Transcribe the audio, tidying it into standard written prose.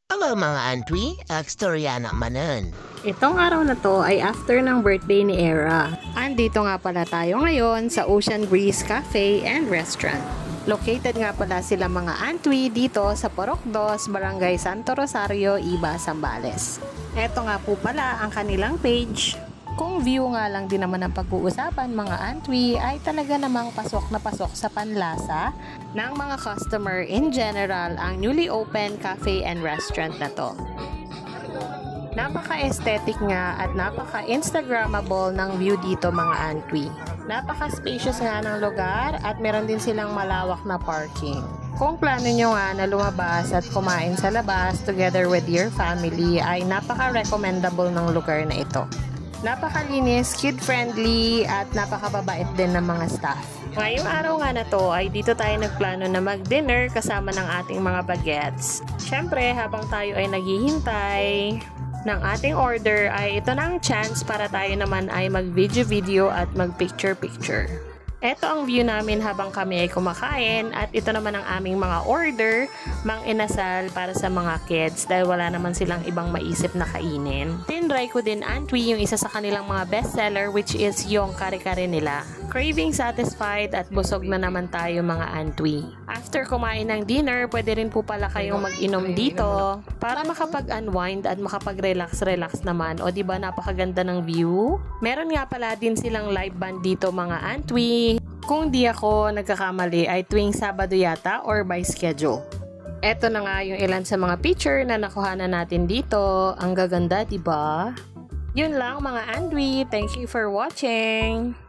Hello mga Antwi, Storya naman nun. Itong araw na to ay after ng birthday ni Era. Andito nga pala tayo ngayon sa Ocean Breeze Cafe and Restaurant. Located nga pala sila mga Antwi dito sa Porok 2, Barangay Santo Rosario, Iba, Zambales. Eto nga po pala ang kanilang page. Kung view nga lang din naman ang pag-uusapan mga Antwi ay talaga namang pasok na pasok sa panlasa ng mga customer in general ang newly open cafe and restaurant na to. Napaka-aesthetic nga at napaka-instagrammable ng view dito mga Antwi. Napaka-spacious nga ng lugar at meron din silang malawak na parking. Kung plano nyo nga na lumabas at kumain sa labas together with your family ay napaka-recommendable ng lugar na ito. Napakalinis, kid-friendly at napakababait din ng mga staff. Ngayong araw nga na to ay dito tayo nagplano na mag-dinner kasama ng ating mga bagets. Siyempre habang tayo ay naghihintay ng ating order ay ito na ang chance para tayo naman ay mag-video at mag-picture. Ito ang view namin habang kami ay kumakain at ito naman ang aming mga order, mang inasal para sa mga kids dahil wala naman silang ibang maisip na kainin. Tinry ko din Antwi yung isa sa kanilang mga bestseller which is yung kare-kare nila. Craving satisfied at busog na naman tayo mga Antwi. After kumain ng dinner, pwede rin po pala kayong mag-inom dito para makapag-unwind at makapag-relax naman. O diba napakaganda ng view? Meron nga pala din silang live band dito mga Antwi. Kung di ako nagkakamali ay tuwing Sabado yata or by schedule. Eto na nga yung ilan sa mga picture na nakuhanan natin dito. Ang gaganda, diba? Yun lang mga Antwi. Thank you for watching!